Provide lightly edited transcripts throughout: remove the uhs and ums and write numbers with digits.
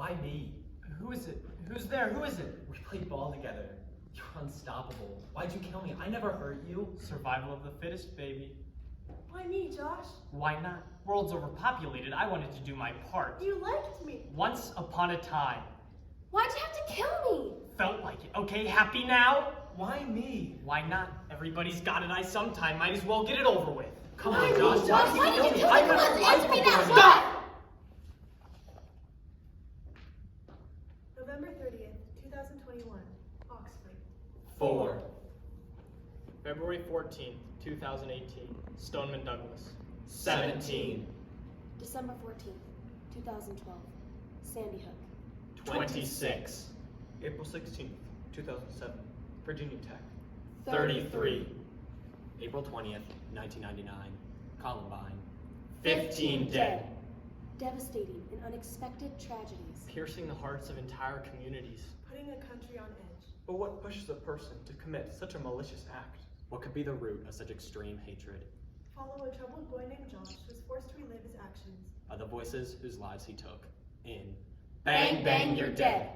Why me? Who is it? Who's there? Who is it? We played ball together. You're unstoppable. Why'd you kill me? I never hurt you. Survival of the fittest, baby. Why me, Josh? Why not? World's overpopulated. I wanted to do my part. You liked me. Once upon a time. Why'd you have to kill me? Felt like it. Okay, happy now? Why me? Why not? Everybody's got to die sometime. Might as well get it over with. Come Why on, me, Josh. Josh? Why did you kill me? I Come on, never answer me that. Stop! November 30th, 2021, Oxford. 4. February 14th, 2018. Stoneman Douglas. 17. December 14th, 2012. Sandy Hook. 26. April 16th, 2007, Virginia Tech. 33. April 20th, 1999. Columbine. 15 dead. Devastating and unexpected tragedies. Piercing the hearts of entire communities. Putting a country on edge. But what pushes a person to commit such a malicious act? What could be the root of such extreme hatred? Follow a troubled boy named Josh who was forced to relive his actions. Are the voices whose lives he took in Bang, Bang, You're Dead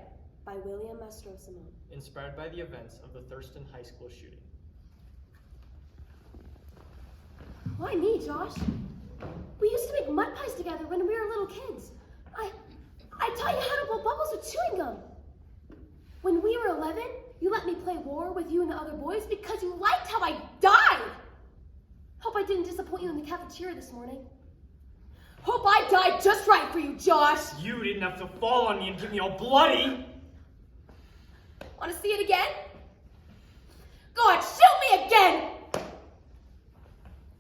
by William Mastrosimone. Inspired by the events of the Thurston High School shooting. Why me, Josh? We used to make mud pies together when we were little kids. I taught you how to blow bubbles with chewing gum. When we were 11, you let me play war with you and the other boys because you liked how I died. Hope I didn't disappoint you in the cafeteria this morning. Hope I died just right for you, Josh. You didn't have to fall on me and get me all bloody. Want to see it again? Go on, shoot me again!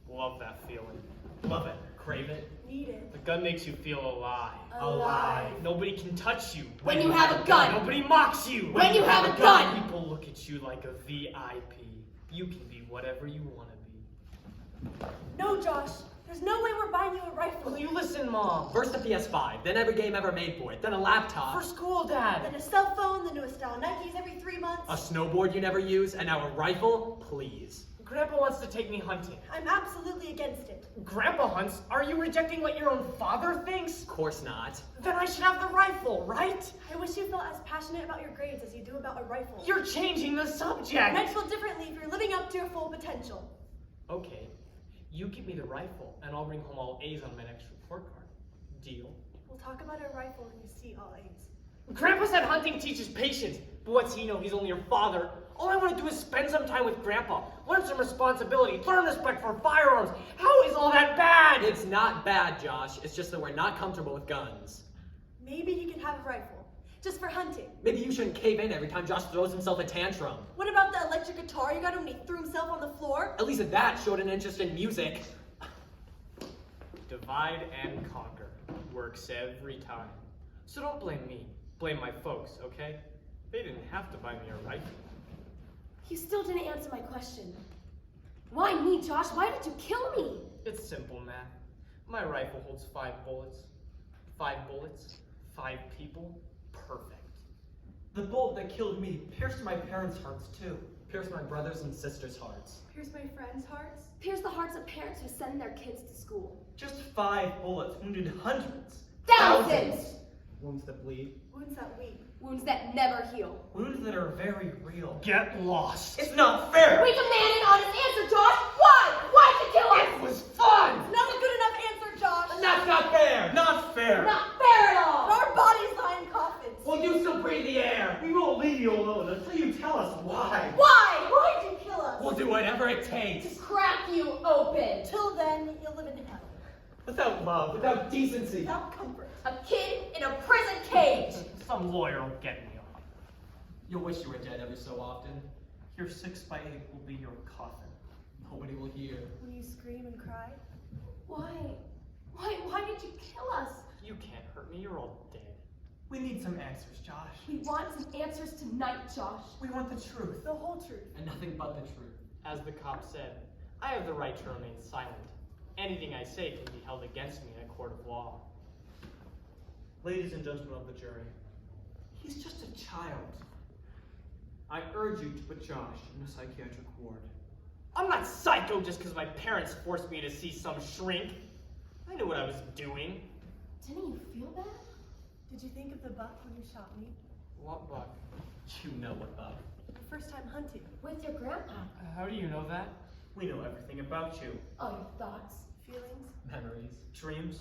Love that feeling. Love it. Crave it. Need it. The gun makes you feel alive. Alive. Nobody can touch you. When you have a gun. Nobody mocks you. When you have a gun. People look at you like a VIP. You can be whatever you want to be. No, Josh. There's no way we're buying you a rifle. Will you listen, Mom? First a PS5, then every game ever made for it, then a laptop. For school, Dad. Then a cell phone, the newest style Nikes every 3 months. A snowboard you never use, and now a rifle? Please. Grandpa wants to take me hunting. I'm absolutely against it. Grandpa hunts? Are you rejecting what your own father thinks? Of course not. Then I should have the rifle, right? I wish you felt as passionate about your grades as you do about a rifle. You're changing the subject. might feel differently if you're living up to your full potential. Okay, you give me the rifle, and I'll bring home all A's on my next report card. Deal? We'll talk about a rifle when you see all A's. Grandpa said hunting teaches patience, but what's he know? He's only your father. All I want to do is spend some time with Grandpa, learn some responsibility, learn respect for firearms. How is all that bad? It's not bad, Josh. It's just that we're not comfortable with guns. Maybe he can have a rifle, just for hunting. Maybe you shouldn't cave in every time Josh throws himself a tantrum. What about the electric guitar you got him when he threw himself on the floor? At least that showed an interest in music. Divide and conquer. Works every time. So don't blame me. Blame my folks, okay? They didn't have to buy me a rifle. You still didn't answer my question. Why me, Josh? Why did you kill me? It's simple, Matt. My rifle holds 5 bullets. 5 bullets, 5 people, perfect. The bullet that killed me pierced my parents' hearts too. Pierced my brothers and sisters' hearts. Here's my friends' hearts. Here's the hearts of parents who send their kids to school. Just 5 bullets wounded hundreds. Thousands! Wounds that bleed. Wounds that weep. Wounds that never heal. Wounds that are very real. Get lost. It's not fair! We demand an honest answer, Josh! Why? Why'd you kill us? It was fun! Not a good enough answer, Josh. That's not fair! Not fair! Not fair at all! Our bodies lie in coffins. Well, you still breathe the air! We won't leave you alone until you tell us why! Why? Why'd you kill us? We'll do whatever it takes! Crack you open! Till then, you'll live in hell. Without love, without decency. Without comfort. A kid in a prison cage! Some lawyer will get me off. You'll wish you were dead every so often. Your 6x8 will be your coffin. Nobody will hear. Will you scream and cry? Why? Why did you kill us? You can't hurt me, you're all dead. We need some answers, Josh. We want some answers tonight, Josh. We want the truth. The whole truth. And nothing but the truth. As the cop said, I have the right to remain silent. Anything I say can be held against me in a court of law. Ladies and gentlemen of the jury, He's just a child. I urge you to put Josh in a psychiatric ward. I'm not psycho just because my parents forced me to see some shrink. I knew what I was doing. Didn't you feel bad? Did you think of the buck when you shot me? What buck? You know what buck. Your first time hunting. With your grandpa. How do you know that? We know everything about you. All your thoughts. Feelings? Memories. Dreams.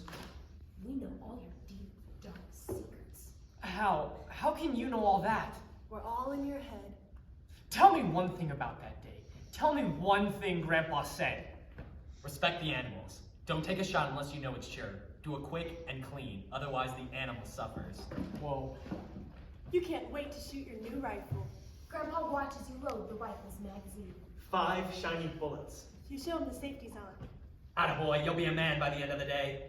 We know all your deep, dark secrets. How? How can you know all that? We're all in your head. Tell me one thing about that day. Tell me one thing Grandpa said. Respect the animals. Don't take a shot unless you know it's sure. Do it quick and clean, otherwise the animal suffers. Whoa. You can't wait to shoot your new rifle. Grandpa watches you load the rifle's magazine. 5 shiny bullets. You show him the safety's on. Attaboy, you'll be a man by the end of the day.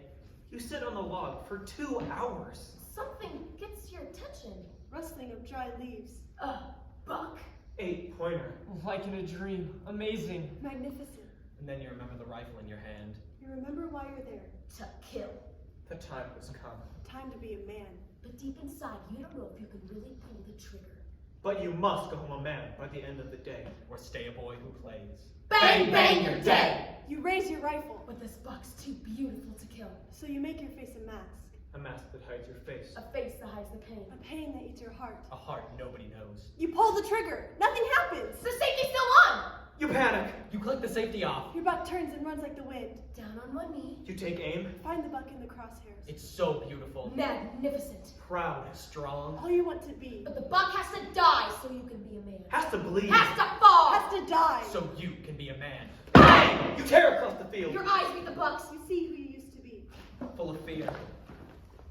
You sit on the log for 2 hours. Something gets your attention. Rustling of dry leaves. A buck. 8-pointer. Like in a dream. Amazing. Magnificent. And then you remember the rifle in your hand. You remember why you're there. To kill. The time has come. Time to be a man. But deep inside, you don't know if you can really pull the trigger. But you must go home a man by the end of the day. Or stay a boy who plays. Bang, bang, you're dead! You raise your rifle. But this buck's too beautiful to kill. So you make your face a mask. A mask that hides your face. A face that hides the pain. A pain that eats your heart. A heart nobody knows. You pull the trigger. Nothing happens. The safety's still on! You panic. You click the safety off. Your buck turns and runs like the wind. Down on one knee. You take aim. Find the buck in the crosshairs. It's so beautiful. Magnificent. Proud. Strong. All you want to be. But the buck has to die so you can be a man. Has to bleed. Has to fall! Has to die. So you can be a man. Bang! You tear across the field. Your eyes meet the buck's. You see who you used to be. Full of fear.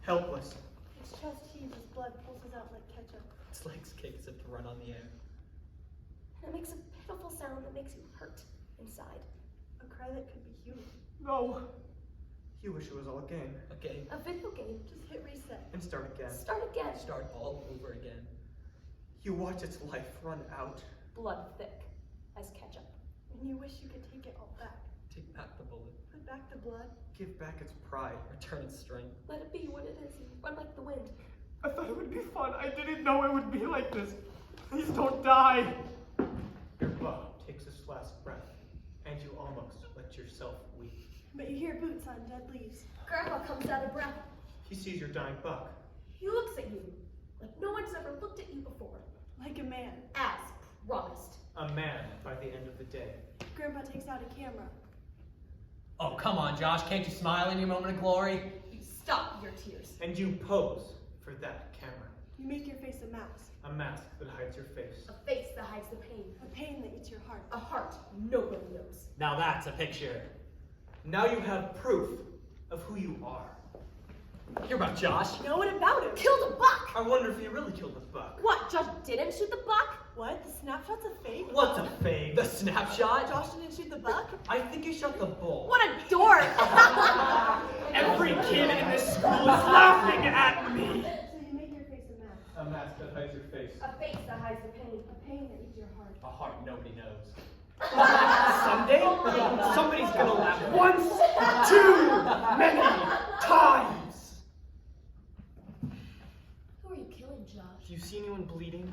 Helpless. His chest heaves as blood pulses out like ketchup. Its legs kick as if to run on the air. And it makes a pitiful sound that makes you hurt inside. A cry that could be human. No. You wish it was all a game. A game. A video game. Just hit reset. And start again. Start again. Start all over again. You watch its life run out. Blood thick as ketchup. And you wish you could take it all back. Take back the bullet. Put back the blood. Give back its pride. Return its strength. Let it be what it is and run like the wind. I thought it would be fun. I didn't know it would be like this. Please don't die. Your buck takes its last breath. And you almost let yourself weep. But you hear boots on dead leaves. Grandpa comes out of breath. He sees your dying buck. He looks at you like no one's ever looked at you before. Like a man. As promised. A man by the end of the day. Grandpa takes out a camera. Oh, come on, Josh. Can't you smile in your moment of glory? You stop your tears. And you pose for that camera. You make your face a mask. A mask that hides your face. A face that hides the pain. A pain that eats your heart. A heart nobody knows. Now that's a picture. Now you have proof of who you are. Hear about Josh. Know what about him? Killed a buck! I wonder if you really killed the buck. What, Josh didn't shoot the buck? What? The snapshot's a fake? What's a fake? The snapshot? Josh didn't shoot the buck? I think you shot the bull. What a dork! Every kid in this school is laughing at me. So you make your face a mask. A mask that hides your face. A face that hides the pain. A pain that eats your heart. A heart nobody knows. Someday, somebody's gonna laugh once, too many times. Who are you killing, Josh? Do you see anyone bleeding?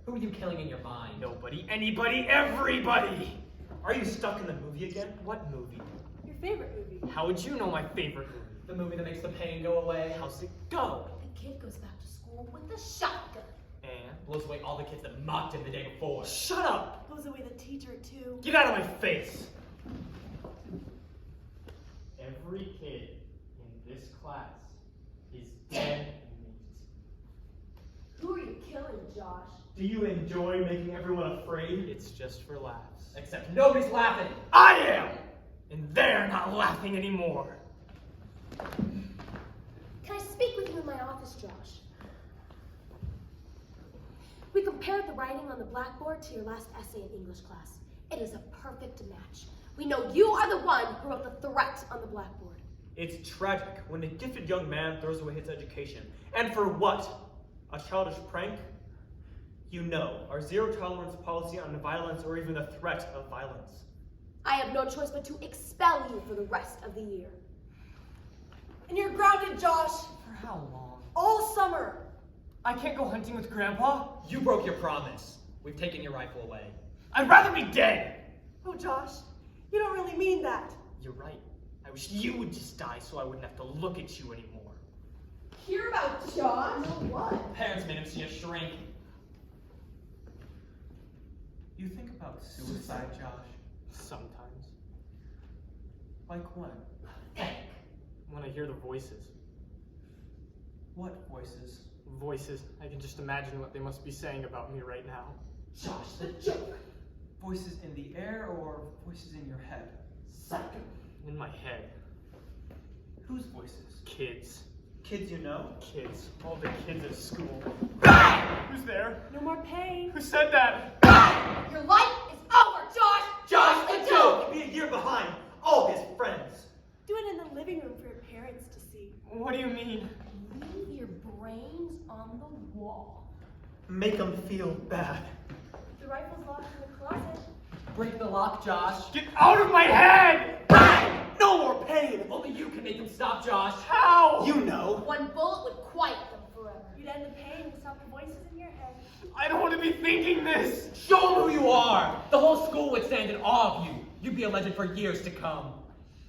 Who are you killing in your mind? Nobody, anybody, everybody. Are you stuck in the movie again? What movie? Your favorite movie. How would you know my favorite movie? The movie that makes the pain go away. How's it go? The kid goes back to school with a shotgun. And Blows away all the kids that mocked him the day before. shut up! Blows away the teacher, too. Get out of my face! Every kid in this class is dead meat. Who are you killing, Josh? Do you enjoy making everyone afraid? It's just for laughs. Except nobody's laughing. I am! And they're not laughing anymore. Can I speak with you in my office, Josh? We compared the writing on the blackboard to your last essay in English class. It is a perfect match. We know you are the one who wrote the threat on the blackboard. It's tragic when a gifted young man throws away his education. And for what? A childish prank? You know, our zero tolerance policy on violence or even the threat of violence. I have no choice but to expel you for the rest of the year. And you're grounded, Josh. For how long? All summer. I can't go hunting with Grandpa? You broke your promise. We've taken your rifle away. I'd rather be dead! Oh, Josh, you don't really mean that. You're right. I wish you would just die so I wouldn't have to look at you anymore. hear about Josh? No, what? Parents made him see a shrink. You think about suicide, Josh? Sometimes. Like when? When I hear the voices. What voices? Voices. I can just imagine what they must be saying about me right now. Josh the joke. Voices in the air or voices in your head? Psycho. In my head. Whose voices? Kids. Kids you know? Kids. All the kids at school. Who's there? No more pain. Who said that? Your life is over, Josh! Josh the joke. Be a year behind all his friends. Do it in the living room for your parents to see. What do you mean? Leave your brains on the wall. Make them feel bad. The rifle's locked in the closet. Break the lock, Josh. Get out of my head! No more pain! Only you can make them stop, Josh. How? You know. One bullet would quiet them forever. You'd end the pain and stop the voices in your head. I don't want to be thinking this. Show them who you are. The whole school would stand in awe of you. You'd be a legend for years to come.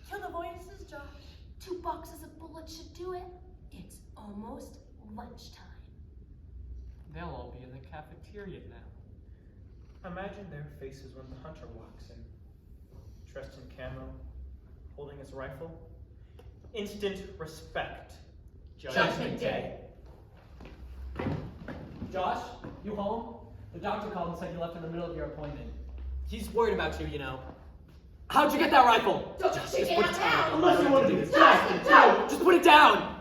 Kill the voices, Josh. 2 boxes of bullets should do it. It's almost lunchtime. They'll all be in the cafeteria now. Imagine their faces when the hunter walks in. Dressed in camo, holding his rifle. Instant respect. Judgment Day. Josh, you home? The doctor called and said you left in the middle of your appointment. He's worried about you, you know. How'd you get that rifle? Don't you take it out now! Unless you want to do this. Josh the joke. Just put it down!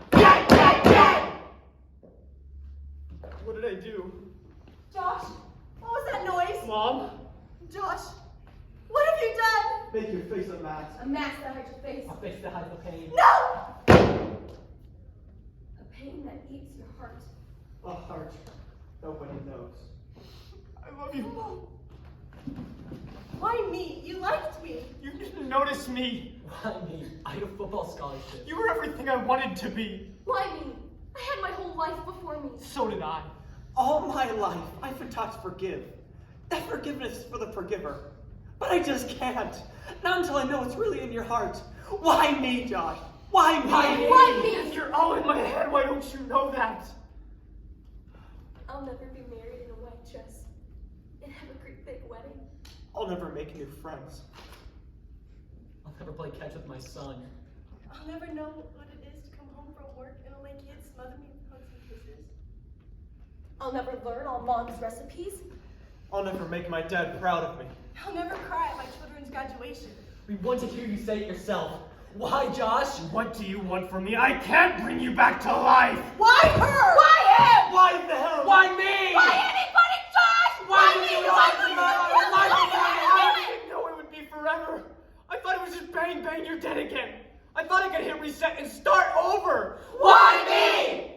What did I do? Josh, what was that noise? Mom? Josh, what have you done? Make your face a mask. A mask that hides your face. I'll fix the hide the pain. No! A pain that eats your heart. A heart nobody knows. I love you, Mom. Why me? You liked me. You didn't notice me. Why me? I had a football scholarship. You were everything I wanted to be. Why me? I had my whole life before me. So did I. All my life, I've been taught to forgive. That forgiveness is for the forgiver. But I just can't. Not until I know what's really in your heart. Why me, Josh? Why me? Why me? If you're all in my head, why don't you know that? I'll never be married in a white dress and have a great big wedding. I'll never make new friends. I'll never play catch with my son. I'll never know what it is to come home from work and all my kids smother me with hugs and kisses. I'll never learn all Mom's recipes. I'll never make my dad proud of me. I'll never cry at my children's graduation. We want to hear you say it yourself. Why, Josh? What do you want from me? I can't bring you back to life. Why her? Why him? Why them? Why me? Why anybody, Josh? Why me? I didn't know it would be forever. I thought it was just bang, bang, you're dead again. I thought I could hit reset and start over. Why me?